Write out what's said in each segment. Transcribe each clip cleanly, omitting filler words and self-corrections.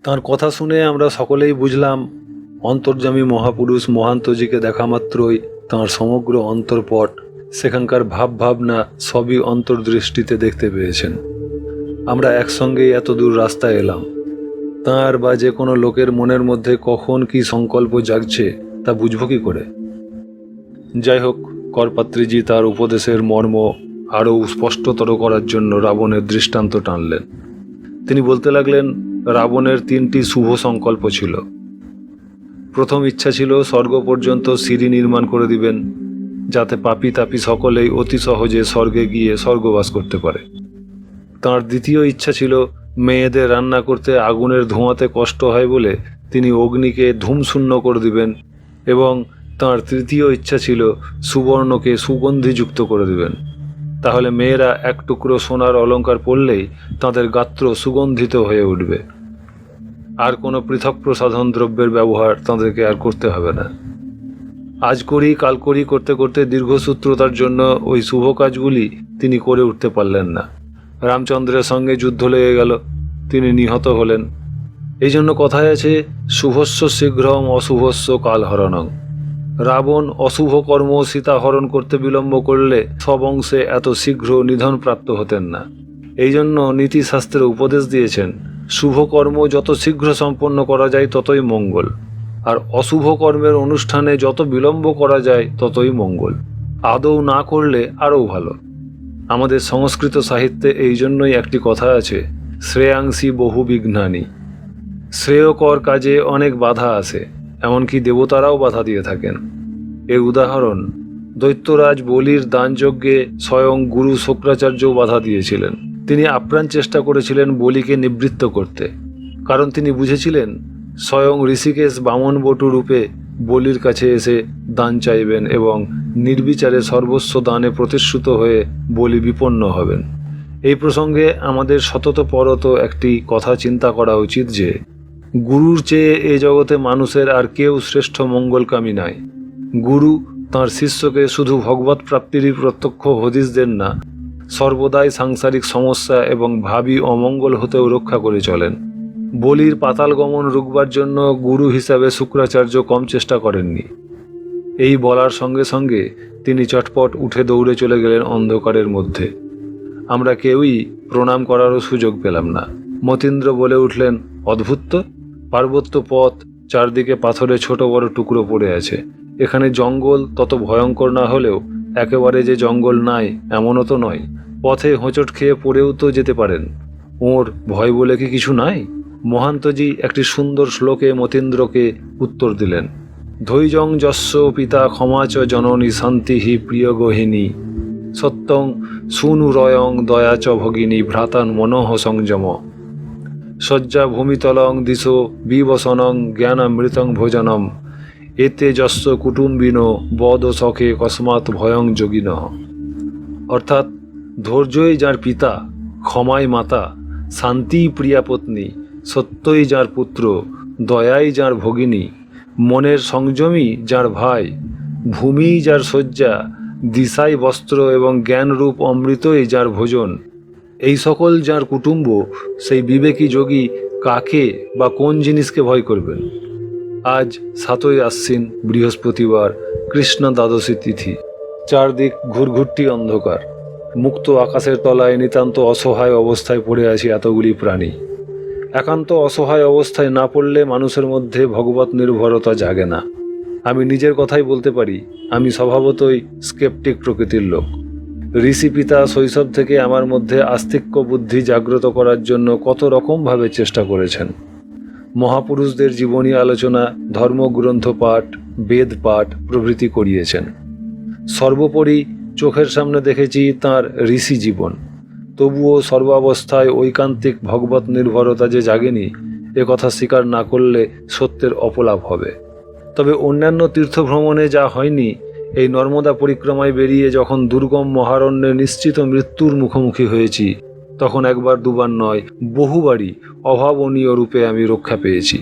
তাঁর কথা শুনে আমরা সকলেই বুঝলাম অন্তর্যামী মহাপুরুষ মহান্তজিকে দেখা মাত্রই তাঁর সমগ্র অন্তর্পট, সেখানকার ভাব ভাবনা সবই অন্তর্দৃষ্টিতে দেখতে পেয়েছেন। আমরা একসঙ্গেই এত দূর রাস্তায় এলাম। তাঁর বা যে কোনো লোকের মনের মধ্যে কখন কি সংকল্প জাগছে তা বুঝব কি করে? যাই হোক, করপাত্রীজি তার উপদেশের মর্ম আরও স্পষ্টতর করার জন্য রাবণের দৃষ্টান্ত টানলেন। তিনি বলতে লাগলেন, রাবণের 3টি শুভ সংকল্প ছিল। প্রথম ইচ্ছা ছিল স্বর্গ পর্যন্ত সিঁড়ি নির্মাণ করে দিবেন, যাতে পাপী তাপী সকলেই অতি সহজে স্বর্গে গিয়ে স্বর্গবাস করতে পারে। তাঁর দ্বিতীয় ইচ্ছা ছিল মেয়েদের রান্না করতে আগুনের ধোঁয়াতে কষ্ট হয় বলে তিনি অগ্নিকে ধূমশূন্য করে দিবেন, এবং তাঁর তৃতীয় ইচ্ছা ছিল সুবর্ণকে সুগন্ধিযুক্ত করে দিবেন। তাহলে মেয়েরা এক টুকরো সোনার অলংকার পরলেই তাদের গাত্র সুগন্ধিত হয়ে উঠবে, আর কোনো পৃথক প্রসাধন দ্রব্যের ব্যবহার তাদেরকে আর করতে হবে না। আজ করি কাল করি করতে করতে দীর্ঘসূত্রতার জন্য ওই শুভ কাজগুলি তিনি করে উঠতে পারলেন না। রামচন্দ্রের সঙ্গে যুদ্ধ লেগে গেল, তিনি নিহত হলেন। এই জন্য কথায় আছে, শুভস্য শীঘ্রম অশুভস্য কালহরণং। রাবণ অশুভ কর্ম সীতাহরণ করতে বিলম্ব করলে সব অংশে এত শীঘ্র নিধন প্রাপ্ত হতেন না। এই জন্য নীতিশাস্ত্রে উপদেশ দিয়েছেন, শুভ কর্ম যত শীঘ্র সম্পন্ন করা যায় ততই মঙ্গল, আর অশুভ কর্মের অনুষ্ঠানে যত বিলম্ব করা যায় ততই মঙ্গল। আদৌ না করলে আরও ভালো। আমাদের সংস্কৃত সাহিত্যে এই জন্যই একটি কথা আছে, শ্রেয়াংসি বহু বিঘ্নানি। শ্রেয়কর কাজে অনেক বাধা আসে, এমনকি দেবতারাও বাধা দিয়ে থাকেন। এর উদাহরণ, দৈত্যরাজ বলির দানযজ্ঞে স্বয়ং গুরু শুক্রাচার্যও বাধা দিয়েছিলেন। তিনি আপ্রাণ চেষ্টা করেছিলেন বলিকে নিবৃত্ত করতে, কারণ তিনি বুঝেছিলেন স্বয়ং ঋষিকেশ বামন বটু রূপে বলির কাছে এসে দান চাইবেন এবং নির্বিচারে সর্বস্ব দানে প্রতিশ্রুত হয়ে বলি বিপন্ন হবেন। এই প্রসঙ্গে আমাদের শততপরত একটি কথা চিন্তা করা উচিত যে, গুরুর চেয়ে এ জগতে মানুষের আর কেউ শ্রেষ্ঠ মঙ্গলকামী নাই। গুরু তাঁর শিষ্যকে শুধু ভগবৎ প্রাপ্তিরই প্রত্যক্ষ হদিশ দেন না, সর্বদাই সাংসারিক সমস্যা এবং ভাবী অমঙ্গল হতেও রক্ষা করে চলেন। বলির পাতাল গমন রুখবার জন্য গুরু হিসাবে শুক্রাচার্য কম চেষ্টা করেননি। এই বলার সঙ্গে সঙ্গে তিনি চটপট উঠে দৌড়ে চলে গেলেন অন্ধকারের মধ্যে। আমরা কেউই প্রণাম করারও সুযোগ পেলাম না। মতীন্দ্র বলে উঠলেন, অদ্ভুত তো, পার্বত্য পথ, চারদিকে পাথরে ছোট বড় টুকরো পড়ে আছে। এখানে জঙ্গল তত ভয়ঙ্কর না হলেও একেবারে যে জঙ্গল নাই এমনও তো নয়। পথে হোঁচট খেয়ে পড়েও তো যেতে পারেন, ওর ভয় বলে কি কিছু নাই? মহান্তজি একটি সুন্দর শ্লোকে মতীন্দ্রকে উত্তর দিলেন, ধৈর্যং যস্য পিতা ক্ষমাচ জননী শান্তিহি প্রিয়গহিনী সত্যং সুনুরয়ং দয়াচ ভগিনী ভ্রাতান মনোহ সংযম শয্যা ভূমিতলং দিশো বিবসনং জ্ঞানামৃতং ভোজনম এতে যস্য কুটুম্বিনো বদ সখে কস্মাৎ ভয়ং যোগিন। অর্থাৎ, ধৈর্যই যার পিতা, ক্ষমাই মাতা, শান্তিই প্রিয়া পত্নী, সত্যই যার পুত্র, দয়াই যার ভগিনী, মনের সংযমী যার ভাই, ভূমিই যার শয্যা, দিশাই বস্ত্র এবং জ্ঞানরূপ অমৃতই যার ভোজন, এই সকল যার কুটুম্ব, সেই বিবেকী যোগী কাকে বা কোন জিনিসকে ভয় করবেন? আজ 7ই আশ্বিন, বৃহস্পতিবার, কৃষ্ণ দ্বাদশী তিথি। চারদিক ঘুরঘুরটি অন্ধকার। মুক্ত আকাশের তলায় নিতান্ত অসহায় অবস্থায় পড়ে আছি এতগুলি প্রাণী। একান্ত অসহায় অবস্থায় না পড়লে মানুষের মধ্যে ভগবত নির্ভরতা জাগে না। আমি নিজের কথাই বলতে পারি, আমি স্বভাবতই স্কেপটিক প্রকৃতির লোক। ঋষি পিতা শৈশব থেকে আমার মধ্যে আস্তিক্য বুদ্ধি জাগ্রত করার জন্য কত রকমভাবে চেষ্টা করেছেন। মহাপুরুষদের জীবনী আলোচনা, ধর্মগ্রন্থ পাঠ, বেদ পাঠ প্রভৃতি করিয়েছেন। সর্বোপরি চোখের সামনে দেখেছি তাঁর ঋষি জীবন। তবুও সর্বাবস্থায় ঐকান্তিক ভগবত নির্ভরতা যে জাগেনি, এ কথা স্বীকার না করলে সত্যের অপলাপ হবে। তবে অন্যান্য তীর্থভ্রমণে যা হয়নি, এই নর্মদা পরিক্রমায় বেরিয়ে যখন দুর্গম মহারণ্যে নিশ্চিত মৃত্যুর মুখোমুখি হয়েছি, তখন একবার দুবার নয়, বহুবারই অভাবনীয় রূপে আমি রক্ষা পেয়েছি।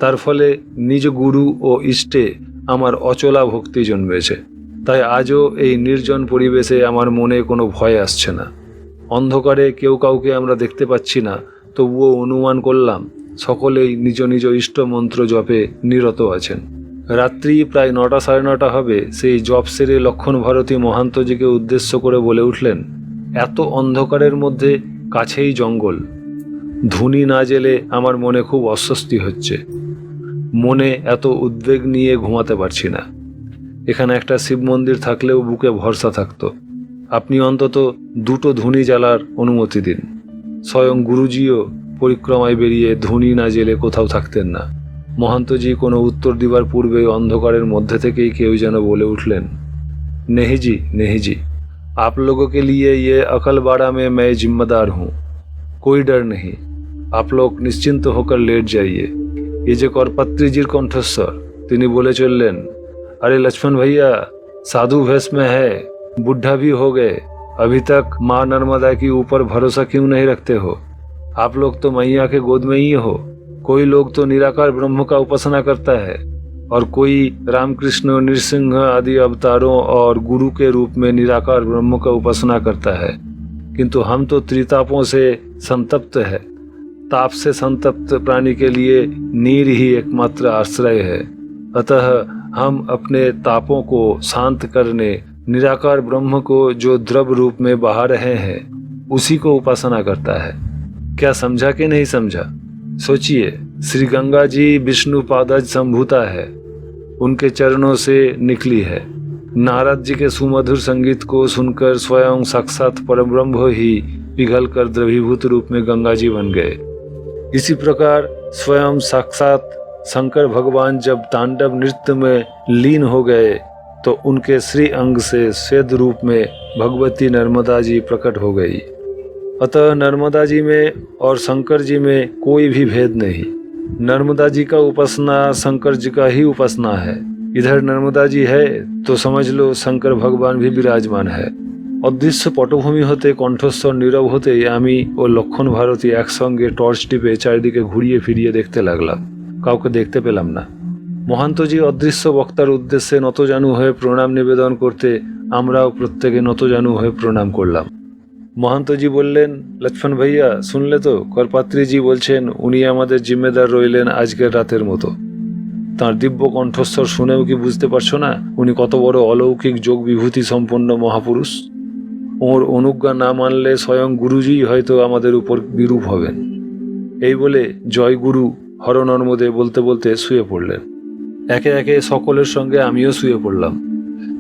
তার ফলে নিজ গুরু ও ইষ্টে আমার অচলা ভক্তি জন্মেছে। তাই আজও এই নির্জন পরিবেশে আমার মনে কোনো ভয় আসছে না। অন্ধকারে কেউ কাউকে আমরা দেখতে পাচ্ছি না, তবুও অনুমান করলাম সকলেই নিজ নিজ ইষ্ট মন্ত্র জপে নিরত আছেন। রাত্রি প্রায় 9টা সাড়ে 9টা হবে, সেই জপ সেরে লক্ষণ ভারতী মহান্তজিকে উদ্দেশ্য করে বলে উঠলেন, এত অন্ধকারের মধ্যে কাছেই জঙ্গল, ধুনি না জেলে আমার মনে খুব অস্বস্তি হচ্ছে। মনে এত উদ্বেগ নিয়ে ঘুমাতে পারছি না। এখানে একটা শিব মন্দির থাকলেও বুকে ভরসা থাকতো। আপনি অন্তত 2টো ধুনি জ্বালার অনুমতি দিন। স্বয়ং গুরুজিও পরিক্রমায় বেরিয়ে ধুনি না জেলে কোথাও থাকতেন না। মহান্তজি কোনো উত্তর দিবার পূর্বে অন্ধকারের মধ্যে থেকেই কেউ যেন বলে উঠলেন, নেহিজি নেহিজি, आप लोगों के लिए ये अकलबाड़ा में मैं जिम्मेदार हूँ, कोई डर नहीं, आप लोग निश्चिंत होकर लेट जाइए। ये जो करपत्री जीर कंठस्वर, তিনি বলে চললেন, अरे लक्ष्मण भैया, साधु भेष में है, बुढ़ा भी हो गए, अभी तक माँ नर्मदा के ऊपर भरोसा क्यों नहीं रखते हो? आप लोग तो मैया के गोद में ही हो। कोई लोग तो निराकार ब्रह्म का उपासना करता है और कोई रामकृष्ण, नृसिंह आदि अवतारों और गुरु के रूप में निराकार ब्रह्म का उपासना करता है, किंतु हम तो त्रितापों से संतप्त है। ताप से संतप्त प्राणी के लिए नीर ही एकमात्र आश्रय है। अतः हम अपने तापों को शांत करने निराकार ब्रह्म को जो द्रव रूप में बहा रहे हैं, उसी को उपासना करता है। क्या समझा कि नहीं समझा? सोचिए, श्री गंगा जी विष्णु पादज संभूता है, उनके चरणों से निकली है। नारद जी के सुमधुर संगीत को सुनकर स्वयं साक्षात परब्रह्म ही पिघल कर द्रवीभूत रूप में गंगा जी बन गए। इसी प्रकार स्वयं साक्षात शंकर भगवान जब तांडव नृत्य में लीन हो गए तो उनके श्री अंग से स्वेद रूप में भगवती नर्मदा जी प्रकट हो गई। अतः नर्मदा जी में और शंकर जी में कोई भी भेद नहीं। नर्मदा जी का उपासना शंकर जी का ही उपासना है। इधर नर्मदा जी है तो समझ लो शंकर भगवान भी विराजमान है। অদৃশ্য পটভূমি হতে কণ্ঠস্বর নীরব হতেই আমি ও লক্ষণ ভারতী একসঙ্গে টর্চ টিপে চারিদিকে ঘুরিয়ে ফিরিয়ে দেখতে লাগলাম। কাউকে দেখতে পেলাম না। মহান্তজি অদৃশ্য বক্তার উদ্দেশ্যে নতজানু হয়ে প্রণাম নিবেদন করতে আমরাও প্রত্যেকে নতজানু হয়ে প্রণাম করলাম। মহান্তজি বললেন, লক্ষ্মণ ভাইয়া শুনলে তো, করপাত্রীজি বলছেন উনি আমাদের জিম্মেদার রইলেন আজকের রাতের মতো। তাঁর দিব্য কণ্ঠস্বর শুনেও কি বুঝতে পারছো না উনি কত বড় অলৌকিক যোগ বিভূতি সম্পন্ন মহাপুরুষ? ওর অনুজ্ঞা না মানলে স্বয়ং গুরুজি হয়তো আমাদের উপর বিরূপ হবেন। এই বলে জয় গুরু হর নর্মদে বলতে বলতে শুয়ে পড়লেন। একে একে সকলের সঙ্গে আমিও শুয়ে পড়লাম।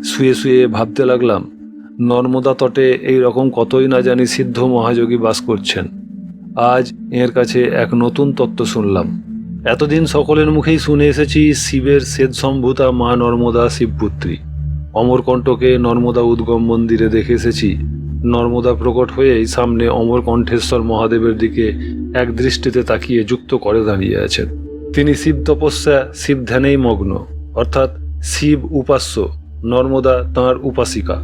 শুয়ে শুয়ে ভাবতে লাগলাম, নর্মদা তটে এই রকম কতই না জানি সিদ্ধ মহাযোগী বাস করছেন। আজ এর কাছে এক নতুন তত্ত্ব শুনলাম। এতদিন সকলের মুখেই শুনে এসেছি শিবের শ্বেত সম্ভূতা মা নর্মদা শিবপুত্রী। অমরকণ্টকে নর্মদা উদ্গম মন্দিরে দেখে এসেছি নর্মদা প্রকট হয়েই সামনে অমরকণ্ঠেশ্বর মহাদেবের দিকে এক দৃষ্টিতে তাকিয়ে যুক্ত করে দাঁড়িয়ে আছেন। তিনি শিব তপস্যা, শিব ধ্যানেই মগ্ন, অর্থাৎ শিব উপাস্য, নর্মদা তাঁর উপাসিকা।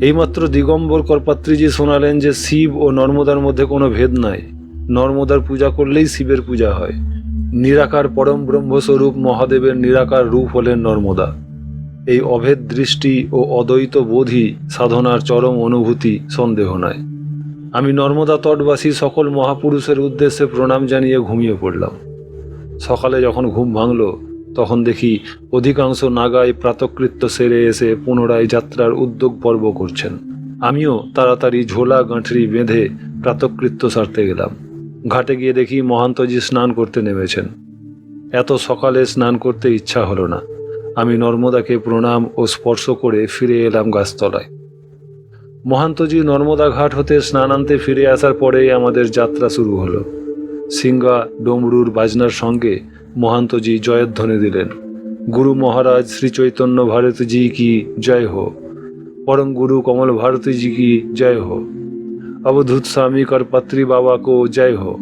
এইমাত্র দিগম্বর করপাত্রীজি শোনালেন যে শিব ও নর্মদার মধ্যে কোনো ভেদ নাই। নর্মদার পূজা করলেই শিবের পূজা হয়। নিরাকার পরম ব্রহ্মস্বরূপ মহাদেবের নিরাকার রূপ হলেন নর্মদা। এই অভেদ দৃষ্টি ও অদ্বৈত বোধই সাধনার চরম অনুভূতি, সন্দেহ নাই। আমি নর্মদা তটবাসী সকল মহাপুরুষের উদ্দেশ্যে প্রণাম জানিয়ে ঘুমিয়ে পড়লাম। সকালে যখন ঘুম ভাঙল তখন দেখি অধিকাংশ নাগাই প্রাতকৃত্য সেরে এসে পুনরায় যাত্রার উদ্যোগ পর্ব করছেন। আমিও তাড়াতাড়ি ঝোলা গাঁঠরি বেঁধে প্রাতকৃত্য সারতে গেলাম। ঘাটে গিয়ে দেখি মহান্তজি স্নান করতে নেমেছেন। এত সকালে স্নান করতে ইচ্ছা হলো না। আমি নর্মদাকে প্রণাম ও স্পর্শ করে ফিরে এলাম গাছতলায়। মহান্তজি নর্মদা ঘাট হতে স্নান আনতে ফিরে আসার পরেই আমাদের যাত্রা শুরু হলো। সিঙ্গা ডমরুর বাজনার সঙ্গে মহান্তজি জয়ধ্বনি দিলেন। गुरु महाराज श्री चैतन्य भारती जी की जय हो, परम गुरु कमल भारती जी की जय हो, अवधूत स्वामी करपात्री बाबा को जय हो।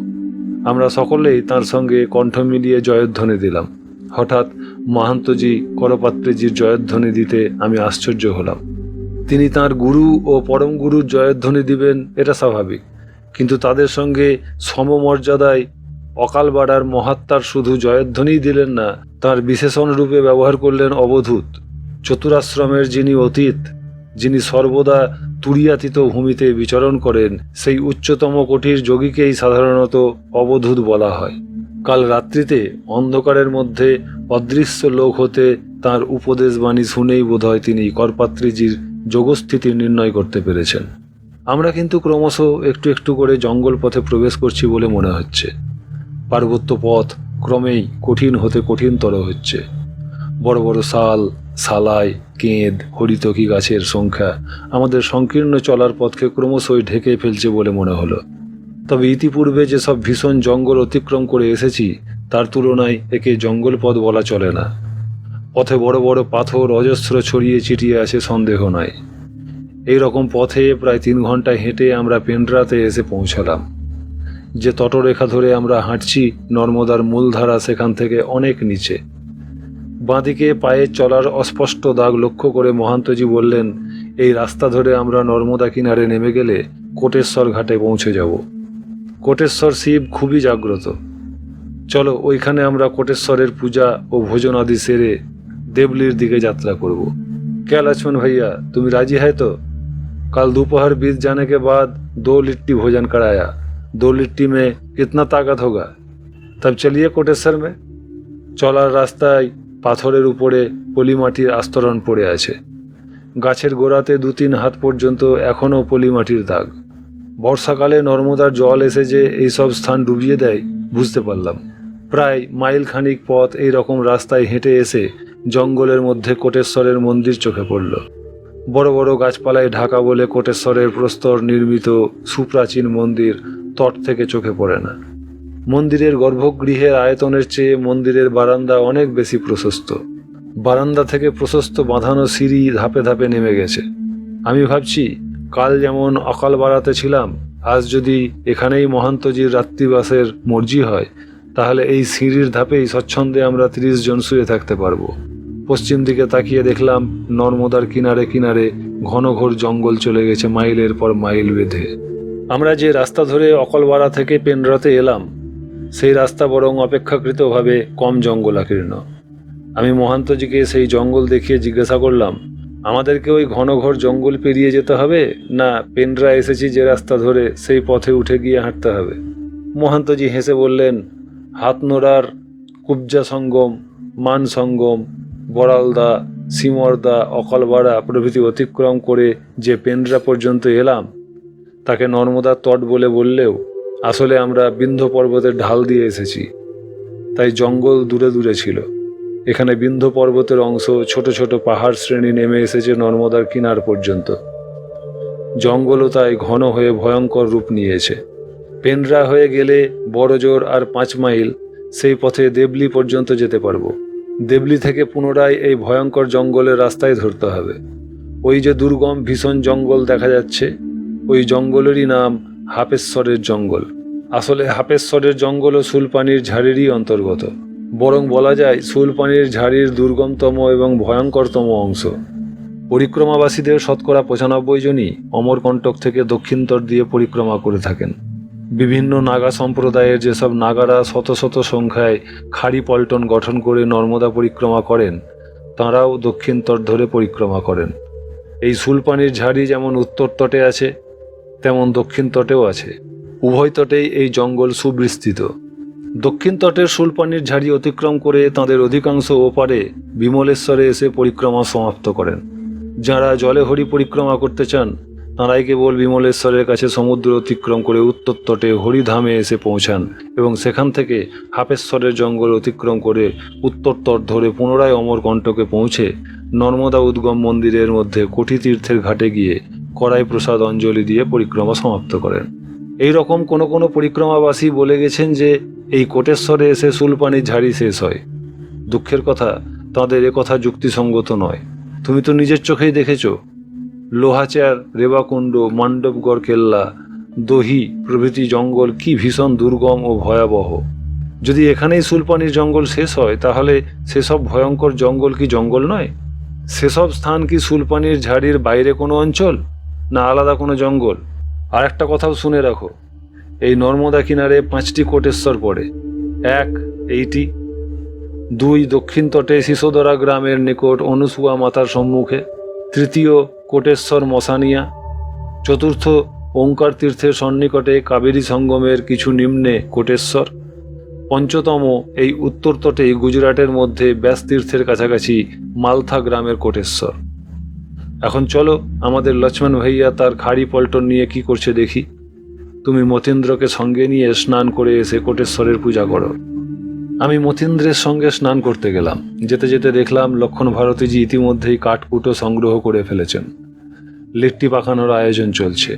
আমরা সকলেই তার সঙ্গে কণ্ঠ মিলিয়ে জয়ধ্বনি দিলাম। হঠাৎ মহান্তজি করপাত্রীজির জয়ধ্বনি দিতে আমি আশ্চর্য হলাম। তিনি তার গুরু ও পরম গুরুর জয়ধ্বনি দিবেন এটা স্বাভাবিক, কিন্তু তাদের সঙ্গে সমমর্যাদায় অকালবাড়ার মহাত্মার শুধু জয়ধ্বনি দিলেন না, তার বিশেষণ রূপে ব্যবহার করলেন অবধূত, চতুরাশ্রমের যিনি অতীত, যিনি সর্বদা তুরিয়াতীত ভূমিতে বিচরণ করেন, সেই উচ্চতম কোটির যোগীকেই সাধারণত অবধূত বলা হয়। কাল রাত্রিতে অন্ধকারের মধ্যে অদৃশ্য লোক হতে তার উপদেশ বাণী শুনেই বোধহয় তিনি করপাত্রীজির যোগস্থিতি নির্ণয় করতে পেরেছেন। আমরা কিন্তু ক্রমশ একটু একটু করে জঙ্গল পথে প্রবেশ করছি বলে মনে হচ্ছে। পার্বত্য পথ ক্রমেই কঠিন হতে কঠিনতর হচ্ছে। বড় বড় শাল, শালাই, কেঁদ, হরিতকি গাছের সংখ্যা আমাদের সংকীর্ণ চলার পথকে ক্রমশই ঢেকে ফেলছে বলে মনে হলো। তবে ইতিপূর্বে যেসব ভীষণ জঙ্গল অতিক্রম করে এসেছি তার তুলনায় একে জঙ্গল পথ বলা চলে না। পথে বড় বড় পাথর অজস্র ছড়িয়ে ছিটিয়ে আছে সন্দেহ নাই। এই রকম পথে প্রায় 3 ঘন্টা হেঁটে আমরা পেন্ড্রাতে এসে পৌঁছালাম। যে তটরেখা ধরে আমরা হাঁটছি নর্মদার মূলধারা সেখান থেকে অনেক নিচে। বাঁদিকে পায়ের চলার অস্পষ্ট দাগ লক্ষ্য করে মহান্তজি বললেন, এই রাস্তা ধরে আমরা নর্মদা কিনারে নেমে গেলে কোটেশ্বর ঘাটে পৌঁছে যাব। কোটেশ্বর শিব খুবই জাগ্রত। চলো ওইখানে আমরা কোটেশ্বরের পূজা ও ভোজন আদি সেরে देवलीर दिखे यात्रा करब। क्या लक्ष्मण भैया, तुम राजी है तो? कल दोपहर बीत जाने के बाद 2 लिट्टी भोजन कराया। 2 लिट्टी में कितना ताकत होगा? तब चलिए कोटेश्वर में। चलार रास्ताय पाथरेर उपरे पलिमाटिर आस्तरण पड़े आछे। गाछेर गोड़ाते 2-3 हाथ पर्यन्त एखोनो पलिमाटिर दाग। बर्षाकाले नर्मदार जल एसे जे एई सब स्थान डुबिये देय बुझते पारलाम। प्राय माइल खानिक पथ एई रकम रास्ताय हेঁটে एसे जंगलेर मध्य कोटेश्वरेर मंदिर चोखे पड़ल। बड़ बड़ गाछपालाय ढाका बोले कोटेश्वरेर प्रस्तर निर्मित सुप्राचीन मंदिर तट थेके चोखे पड़े ना। मंदिरेर गर्भगृहेर आयतनेर चेये मंदिरेर बारान्दा अनेक बेशी प्रशस्त। बारान्दा थेके प्रशस्त बाँधानो सीढ़ी धापे धापे नेमे गेछे। आमी भाबछि काल जेमन अकाल बाड़ाते छिलाम, आज जदि एखानेई महन्तजीर रात्रिबासेर मर्जी हय ताहले एई सीढ़िर धापेई स्वच्छन्दे आमरा 30 जन शुए थाकते पारबो। पश्चिम दिके ताकिये देखलाम नर्मदार किनारे किनारे घनघोर जंगल चले गेछे माइलेर पर माइल बेधे। आमरा जे रास्ता धरे अकलबाड़ा थेके पेन्ड्राते एलाम सेई रास्ता बरং अपेक्षाकृतभावे कम जंगलाकीर्ण। आमी महन्तजीके सेई जंगल देखिए जिज्ञासा करलाम, आमादेरके ओई घनघोर जंगल पेरिये जेते हबे ना पेन्ड्रा एसेछि जे रास्ता धरे सेई पथे उठे गिये हाঁটতে হবে? महन्तजी हेসে বললেন, हाथनोड़ार कुब्जा संगम, मान संगम, बड़ालदा, सीमरदा, अकलबाड़ा प्रभृति अतिक्रम करे जे पेन्ड्रा पर्यन्त एलाम ताके नर्मदा तट बोले बोललेও आसले आमरा बिन्ध्य पर्वतेर ढाल दिए एसेछि। ताई जंगल दूरे दूरे छिलो। एखाने बिन्ध्य पर्वतेर अंश छोट छोट पाहाड़ श्रेणी नेमे एसेছে नर्मदार किनार पर्यन्त। जंगलও তাই ঘন হয়ে ভয়ঙ্কর রূপ নিয়েছে। पेन्ड्रा হয়ে গেলে বড়জোর আর 5 মাইল সেই পথে দেবলি পর্যন্ত যেতে পারবো। দেবলি থেকে পুনরায় এই ভয়ঙ্কর জঙ্গলের রাস্তায় ধরতে হবে। ওই যে দুর্গম ভীষণ জঙ্গল দেখা যাচ্ছে, ওই জঙ্গলেরই নাম হাপেশ্বরের জঙ্গল। আসলে হাপেশ্বরের জঙ্গল ও সুলপানির ঝাড়েরই অন্তর্গত। বরং বলা যায় সুলপানির ঝাড়ির দুর্গমতম এবং ভয়ঙ্করতম অংশ। পরিক্রমাবাসীদের শতকরা 95 জনই অমরকণ্টক থেকে দক্ষিণতট দিয়ে পরিক্রমা করে থাকেন। বিভিন্ন নাগা সম্প্রদায়ের যেসব নাগারা শত শত সংখ্যায় খাড়ি পল্টন গঠন করে নর্মদা পরিক্রমা করেন তাঁরাও দক্ষিণ তট ধরে পরিক্রমা করেন। এই সুলপানির ঝাড়ি যেমন উত্তর তটে আছে তেমন দক্ষিণ তটেও আছে। উভয় তটেই এই জঙ্গল সুবিস্তৃত। দক্ষিণ তটের সুলপানির ঝাড়ি অতিক্রম করে তাঁদের অধিকাংশ ওপারে বিমলেশ্বরে এসে পরিক্রমা সমাপ্ত করেন। যাঁরা জলে হরি পরিক্রমা করতে চান তাঁরাই কেবল বিমলেশ্বরের কাছে সমুদ্র অতিক্রম করে উত্তর তটে হরিধামে এসে পৌঁছান এবং সেখান থেকে হাপেশ্বরের জঙ্গল অতিক্রম করে উত্তর তট ধরে পুনরায় অমরকণ্টকে পৌঁছে নর্মদা উদ্গম মন্দিরের মধ্যে কোটি তীর্থের ঘাটে গিয়ে কড়াই প্রসাদ অঞ্জলি দিয়ে পরিক্রমা সমাপ্ত করেন। এই রকম কোনো কোনো পরিক্রমাবাসী বলে গেছেন যে এই কোটেশ্বরে এসে সুলপানির ঝাড়ি শেষ হয়। দুঃখের কথা, তাঁদের একথা যুক্তিসঙ্গত নয়। তুমি তো নিজের চোখেই দেখেছো লোহাচার, রেবাকুণ্ড, মান্ডবগড় কেল্লা, দহি প্রভৃতি জঙ্গল কি ভীষণ দুর্গম ও ভয়াবহ। যদি এখানেই সুলপানির জঙ্গল শেষ হয় তাহলে সেসব ভয়ঙ্কর জঙ্গল কি জঙ্গল নয়? সেসব স্থান কি সুলপানির ঝাড়ির বাইরে কোনো অঞ্চল না আলাদা কোনো জঙ্গল? আর একটা কথাও শুনে রাখো, এই নর্মদা কিনারে 5টি কোটেশ্বর পড়ে। 1 এইটি, 2 দক্ষিণ তটে শিশোদরা গ্রামের নিকট অনুসুয়া মাতার সম্মুখে, 3 কোটেশ্বর মশানিয়া, 4 ওঙ্কার তীর্থের সন্নিকটে কাবেরী সঙ্গমের কিছু নিম্নে কোটেশ্বর, পঞ্চতম এই উত্তর তটে গুজরাটের মধ্যে ব্যাস তীর্থের কাছাকাছি মালথা গ্রামের কোটেশ্বর। এখন চলো, আমাদের লক্ষ্মণ ভাইয়া তার খাড়ি পল্টন নিয়ে কি করছে দেখি। তুমি মতীন্দ্রকে সঙ্গে নিয়ে স্নান করে এসে কোটেশ্বরের পূজা করো। আমি মতীন্দ্রের সঙ্গে স্নান করতে গেলাম। যেতে যেতে দেখলাম লক্ষ্মণ ভারতীজি ইতিমধ্যেই কাঠকুটো সংগ্রহ করে ফেলেছেন। লিট্টি পাকানোর আয়োজন চলছে।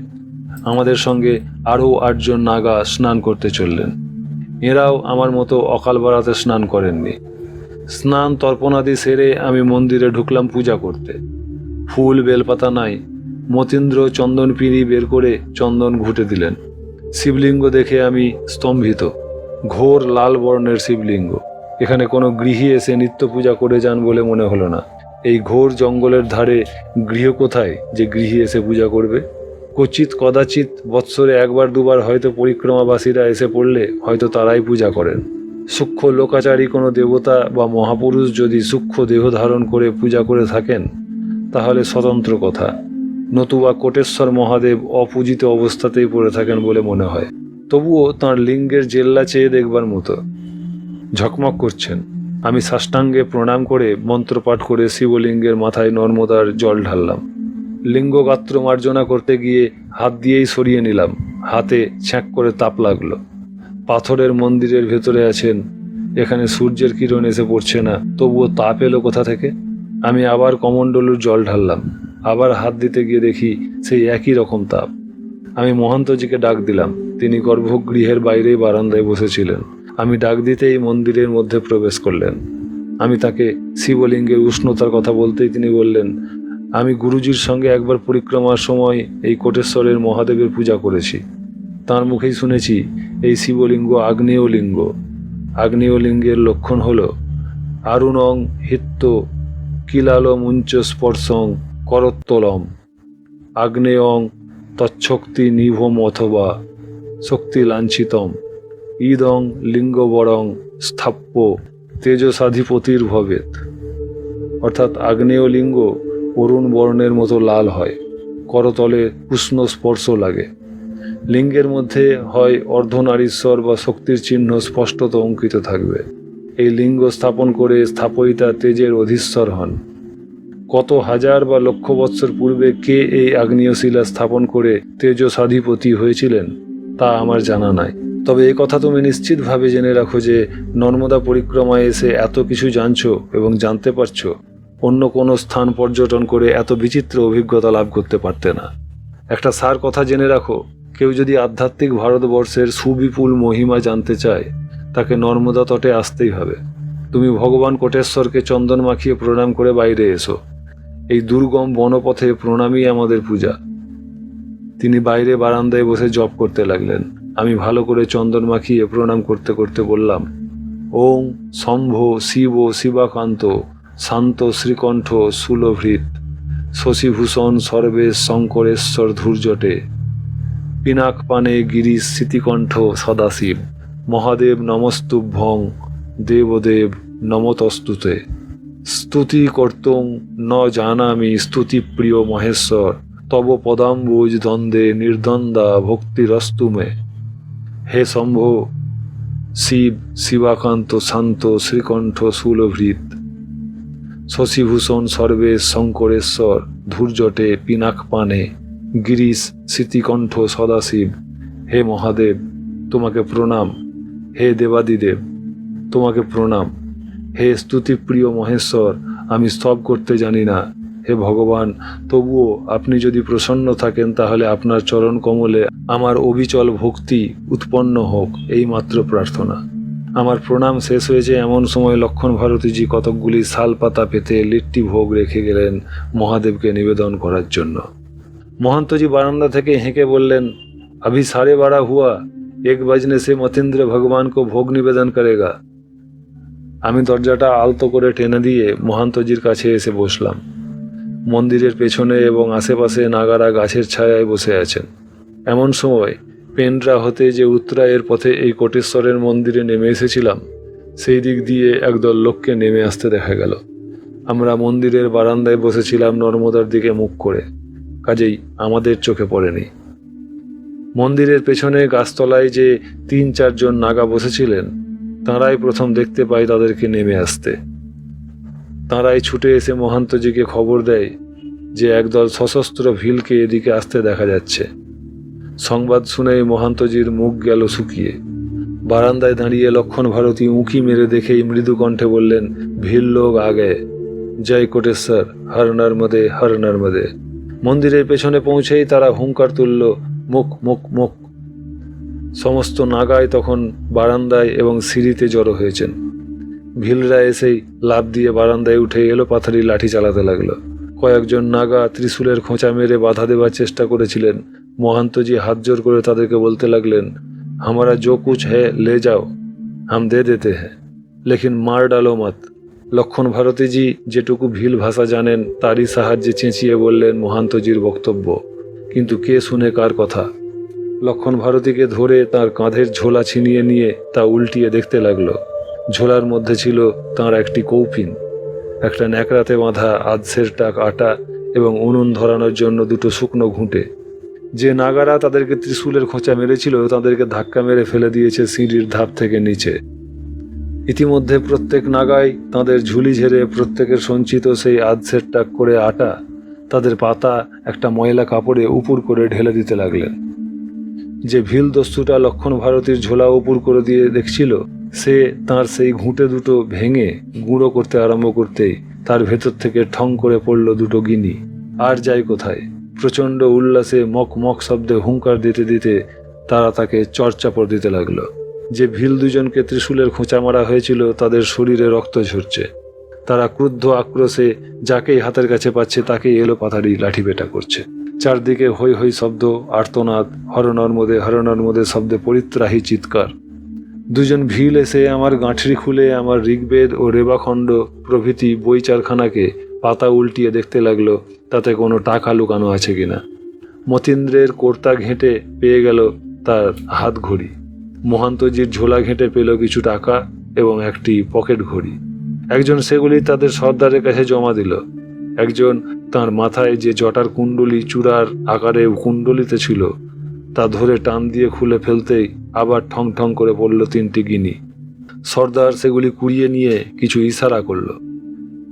আমাদের সঙ্গে আরও 8 জন নাগা স্নান করতে চললেন। এরাও আমার মতো অকাল বাড়াতে স্নান করেননি। স্নান তর্পণাদি সেরে আমি মন্দিরে ঢুকলাম পূজা করতে। ফুল বেলপাতা নাই। মতীন্দ্র চন্দন পিঁড়ি বের করে চন্দন ঘুঁটে দিলেন। শিবলিঙ্গ দেখে আমি স্তম্ভিত। ঘোর লাল বর্ণের শিবলিঙ্গ। এখানে কোনো গৃহী এসে নিত্য পূজা করে যান বলে মনে হলো না। এই ঘোর জঙ্গলের ধারে গৃহ কোথায় যে গৃহী এসে পূজা করবে? কচিত কদাচিৎ বৎসরে 1-2 হয়তো পরিক্রমাবাসীরা এসে পড়লে হয়তো তারাই পূজা করেন। সূক্ষ্ম লোকাচারী কোনো দেবতা বা মহাপুরুষ যদি সূক্ষ্ম দেহ ধারণ করে পূজা করে থাকেন তাহলে স্বতন্ত্র কথা, নতুবা কোটেশ্বর মহাদেব অপূজিত অবস্থাতেই পড়ে থাকেন বলে মনে হয়। তবুও তাঁর লিঙ্গের জেল্লা চেয়ে দেখবার মতো। ঝকমক করছেন। আমি সাষ্টাঙ্গে প্রণাম করে মন্ত্রপাঠ করে শিবলিঙ্গের মাথায় নর্মদার জল ঢাললাম। লিঙ্গ গাত্র মার্জনা করতে গিয়ে হাত দিয়েই সরিয়ে নিলাম। হাতে ছ্যাঁক করে তাপ লাগলো। পাথরের মন্দিরের ভেতরে আছেন, এখানে সূর্যের কিরণ এসে পড়ছে না, তবুও তাপ এলো কোথা থেকে? আমি আবার কমণ্ডলুর জল ঢাললাম। আবার হাত দিতে গিয়ে দেখি সেই একই রকম তাপ। আমি মহান্তজিকে ডাক দিলাম। তিনি গর্ভগৃহের বাইরেই বারান্দায় বসেছিলেন। আমি ডাক দিতেই মন্দিরের মধ্যে প্রবেশ করলেন। আমি তাকে শিবলিঙ্গের উষ্ণতার কথা বলতেই তিনি বললেন, আমি গুরুজির সঙ্গে একবার পরিক্রমার সময় এই কোটেশ্বরের মহাদেবের পূজা করেছি। তাঁর মুখেই শুনেছি এই শিবলিঙ্গ আগ্নেয় লিঙ্গ। আগ্নেয় লিঙ্গের লক্ষণ হল আরুণং হিত্য কিলাল মুঞ্চ স্পর্শং করত্তলম আগ্নেয়ং তচ্ছক্তি নিভম অথবা শক্তি লাঞ্ছিতম ইদং লিঙ্গবরং স্থাপ্য তেজসাধিপতির ভবেত। অর্থাৎ আগ্নেয় লিঙ্গ অরুণ বর্ণের মতো লাল হয়, করতলে উষ্ণ স্পর্শ লাগে। লিঙ্গের মধ্যে হয় অর্ধনারীশ্বর বা শক্তির চিহ্ন স্পষ্টত অঙ্কিত থাকবে। এই লিঙ্গ স্থাপন করে স্থাপয়িতা তেজের অধীশ্বর হন। কত হাজার বা লক্ষ বৎসর পূর্বে কে এই আগ্নেয় শিলা স্থাপন করে তেজসাধিপতি হয়েছিলেন তা আমার জানা নাই। তবে এ কথা তুমি নিশ্চিতভাবে জেনে রাখো যে নর্মদা পরিক্রমায় এসে এত কিছু জানছো এবং জানতে পারছো, অন্য কোনো স্থান পর্যটন করে এত বিচিত্র অভিজ্ঞতা লাভ করতে পারতে না। একটা সার কথা জেনে রাখো, কেউ যদি আধ্যাত্মিক ভারতবর্ষের সুবিপুল মহিমা জানতে চায় তাকে নর্মদা তটে আসতেই হবে। তুমি ভগবান কোটেশ্বরকে চন্দন মাখিয়ে প্রণাম করে বাইরে এসো। এই দুর্গম বনপথে প্রণামই আমাদের পূজা। তিনি বাইরে বারান্দায় বসে জপ করতে লাগলেন। আমি ভালো করে চন্দন মাখিয়ে প্রণাম করতে করতে বললাম, ওং শম্ভ শিব শিবাকান্ত শান্ত শ্রীকণ্ঠ সুলভৃত শশীভূষণ সর্বেশ শঙ্করেশ্বর ধূর্যটে পিনাক পানে গিরিশ স্মৃতিকণ্ঠ সদাশিব মহাদেব নমস্তুভ্যং দেবদেব নমতস্তুতে স্তুতি কর্তুং ন জানামি স্তুতি প্রিয় মহেশ্বর তব পদাম্বুজ দ্বন্দ্বে নির্দ্বন্দ্বা ভক্তিরস্তুমে। হে শম্ভ শিব শিবাকান্ত শান্ত শ্রীকণ্ঠ সুলভৃত শশীভূষণ সর্বেশ শঙ্করেশ্বর ধূর্যটে পিনাক পানে গিরিশ স্মৃতিকণ্ঠ সদাশিব। হে মহাদেব, তোমাকে প্রণাম। হে দেবাদিদেব, তোমাকে প্রণাম। হে স্তুতিপ্রিয় মহেশ্বর, আমি স্তব করতে জানি না। হে ভগবান, তবুও আপনি যদি প্রসন্ন থাকেন তাহলে আপনার চরণ কমলে আমার অবিচল ভক্তি উৎপন্ন হোক, এই মাত্র প্রার্থনা। আমার প্রণাম শেষ হয়েছে এমন সময় লক্ষ্মণ ভারতীজি কতকগুলি শাল পাতা পেতে লিট্টি ভোগ রেখে গেলেন মহাদেবকে নিবেদন করার জন্য। মহন্তজি বারান্দা থেকে হেঁকে বললেন, अभी 12:30 हुआ, 1 बजने से मतीन्द्र भगवान को भोग निवेदन करेगा। আমি দরজাটা আলতো করে টেনে দিয়ে মহান্তজির কাছে এসে বসলাম। মন্দিরের পেছনে এবং আশেপাশে নাগারা গাছের ছায়ায় বসে আছেন। এমন সময় পেন্ড্রা হতে যে উত্তরায়ের পথে এই কোটেশ্বরের মন্দিরে নেমে এসেছিলাম, সেই দিক দিয়ে একদল লোককে নেমে আসতে দেখা গেল। আমরা মন্দিরের বারান্দায় বসেছিলাম নর্মদার দিকে মুখ করে, কাজেই আমাদের চোখে পড়েনি। মন্দিরের পেছনে গাছতলায় যে 3-4 জন নাগা বসেছিলেন, তাঁরাই প্রথম দেখতে পায় তাদেরকে নেমে আসতে। তাঁরাই ছুটে এসে মহান্তজিকে খবর দেয় যে একদল সশস্ত্র ভিলকে এদিকে আসতে দেখা যাচ্ছে। সংবাদ শুনেই মহান্তজির মুখ গেল শুকিয়ে। বারান্দায় দাঁড়িয়ে লক্ষণ ভারতী উঁকি মেরে দেখেই মৃদু কণ্ঠে বললেন, ভিল লোক আগে, জয় কোটেশ্বর, হর নর্মদে হর নর্মদে। মন্দিরের পেছনে পৌঁছেই তারা হুঙ্কার তুলল, মুখ মুখ মুখ। সমস্ত নাগায় তখন বারান্দায় এবং সিঁড়িতে জড়ো হয়েছেন। ভিলরা এসেই লাফ দিয়ে বারান্দায় উঠে এলো পাথারি লাঠি চালাতে লাগলো। কয়েকজন নাগা ত্রিশূলের খোঁচা মেরে বাধা দেবার চেষ্টা করেছিলেন। মহান্তজি হাত জোর করে তাদেরকে বলতে লাগলেন, हमारा जो कुछ है ले जाओ, हम दे देते हैं, लेकिन मार डालो मत। লক্ষণ ভারতীজি যেটুকু ভিল ভাষা জানেন তারই সাহায্যে চেঁচিয়ে বললেন মহান্তজির বক্তব্য। কিন্তু কে শুনে কার কথা? লক্ষণ ভারতীকে ধরে তার কাঁধের ঝোলা ছিনিয়ে নিয়ে তা উল্টিয়ে দেখতে লাগলো। ঝোলার মধ্যে ছিল তার একটি কৌপিন, একটা ন্যাকড়াতে বাঁধা আধসের টাক আটা এবং উনুন ধরানোর জন্য দুটো শুকনো ঘুঁটে। যে নাগারা তাদেরকে ত্রিশূলের খোঁচা মেরেছিল তাদেরকে ধাক্কা মেরে ফেলে দিয়েছে সিঁড়ির ধাপ থেকে নিচে। ইতিমধ্যে প্রত্যেক নাগাই তাদের ঝুলি ঝেড়ে প্রত্যেকের সঞ্চিত সেই আধসের টাক করে আটা তাদের পাতা একটা ময়লা কাপড়ে উপুর করে ঢেলে দিতে লাগলেন। যে ভিল দস্যুটা লক্ষণ ভারতীর ঝোলা উপুর করে দিয়ে দেখছিল, সে তার সেই ঘুঁটে দুটো ভেঙে গুঁড়ো করতে আরম্ভ করতেই তার ভেতর থেকে ঠং করে পড়ল দুটো গিনি। আর যাই কোথায়, প্রচণ্ড উল্লাসে মক মক শব্দে হুঙ্কার দিতে দিতে তারা তাকে চড়চাপড় দিতে লাগলো। যে ভিল দুজনকে ত্রিশূলের খোঁচা মারা হয়েছিল তাদের শরীরে রক্ত ঝরছে। তারা ক্রুদ্ধ আক্রোশে যাকেই হাতের কাছে পাচ্ছে তাকেই এলো পাথারি লাঠি পেটা করছে। চারদিকে হৈ হৈ শব্দ, আর্তনাদ, হর নর্মদে শব্দে পরিত্রাহী চিৎকার। দুজন ভিল এসে আমার গাঁঠরি খুলে আমার ঋগ্বেদ ও রেবাখণ্ড প্রভৃতি বই চারখানাকে পাতা উল্টিয়ে দেখতে লাগলো তাতে কোনো টাকা লুকানো আছে কিনা। মতীন্দ্রের কর্তা ঘেঁটে পেয়ে গেল তার হাত ঘড়ি। মহান্তজির ঝোলা ঘেঁটে পেল কিছু টাকা এবং একটি পকেট ঘড়ি। একজন সেগুলি তাদের সর্দারের কাছে জমা দিল। একজন তার মাথায় যে জটার কুণ্ডলি চূড়ার আকারে কুণ্ডলিতে ছিল তা ধরে টান দিয়ে খুলে ফেলতেই আবার ঠং ঠং করে পড়ল তিনটি গিনি। সর্দার সেগুলি কুড়িয়ে নিয়ে কিছু ইশারা করল।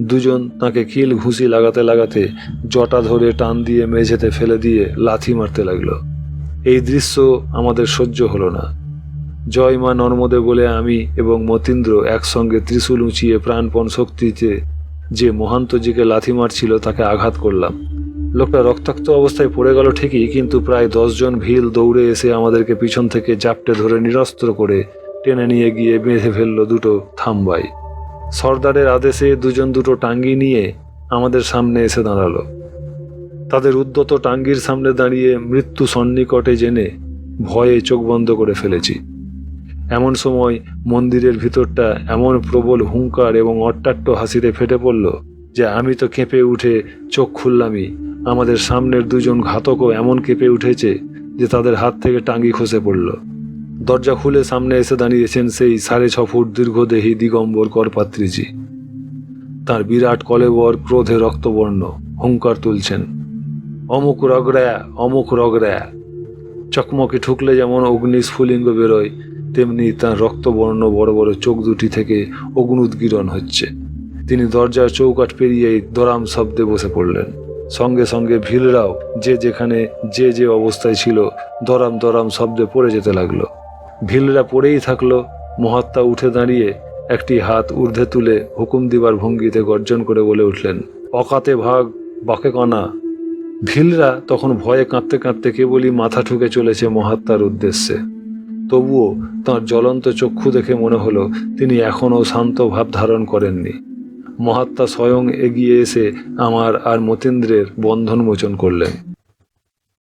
দুজন তাকে কিল ঘুষি লাগাতে লাগাতে জটা ধরে টান দিয়ে মেঝেতে ফেলে দিয়ে লাথি মারতে লাগলো। এই দৃশ্য আমাদের সহ্য হলো না। জয় মা নর্মদে বলে আমি এবং মতীন্দ্র একসঙ্গে ত্রিশূল উঁচিয়ে প্রাণপণ শক্তিতে যে মহান্তজিকে লাথি মারছিল তাকে আঘাত করলাম। লোকটা রক্তাক্ত অবস্থায় পড়ে গেল ঠিকই, কিন্তু প্রায় 10 জন ভিল দৌড়ে এসে আমাদেরকে পিছন থেকে জাপটে ধরে নিরস্ত্র করে টেনে নিয়ে গিয়ে বেঁধে ফেলল দুটো থাম্বায়। সর্দারের আদেশে দুজন দুটো টাঙ্গি নিয়ে আমাদের সামনে এসে দাঁড়ালো। তাদের উদ্যত টাঙ্গির সামনে দাঁড়িয়ে মৃত্যু সন্নিকটে জেনে ভয়ে চোখ বন্ধ করে ফেলেছি। এমন সময় মন্দিরের ভিতরটা এমন প্রবল হুঙ্কার এবং অট্টাট্ট হাসিতে ফেটে পড়ল যে আমি তো কেঁপে উঠে চোখ খুললামই। আমাদের সামনের দুজন ঘাতকও এমন কেঁপে উঠেছে যে তাদের হাত থেকে টাঙ্গি খসে পড়ল। দরজা খুলে সামনে এসে দাঁড়িয়েছেন সেই 6.5 ফুট দীর্ঘদেহী দিগম্বর করপাত্রীজি। তার বিরাট কলেবর ক্রোধে রক্তবর্ণ, হুঙ্কার তুলছেন, অমুক রগড়া, অমুক রগড়া। চকমকে ঠুকলে যেমন অগ্নিস্ফুলিঙ্গ বেরোয়, তেমনি তার রক্তবর্ণ বড় বড় চোখ দুটি থেকে অগ্নুদ্গীরণ হচ্ছে। তিনি দরজার চৌকাঠ পেরিয়ে দরাম শব্দে বসে পড়লেন। সঙ্গে সঙ্গে ভিলরাও যে যেখানে যে যে অবস্থায় ছিল দরাম দরাম শব্দে পড়ে যেতে লাগলো। ভিলরা পড়েই থাকলো। মহাত্মা উঠে দাঁড়িয়ে একটি হাত ঊর্ধ্বে তুলে হুকুম দিবার ভঙ্গিতে গর্জন করে বলে উঠলেন, অকাতে ভাগ, বাকে কানা। ভিলরা তখন ভয়ে কাঁদতে কাঁদতে কেবলই মাথা ঠুকে চলেছে মহাত্মার উদ্দেশ্যে। তবুও তাঁর জ্বলন্ত চক্ষু দেখে মনে হলো তিনি এখনও শান্ত ভাব ধারণ করেননি। মহাত্মা স্বয়ং এগিয়ে এসে আমার আর মতীন্দ্রের বন্ধন মোচন করলেন।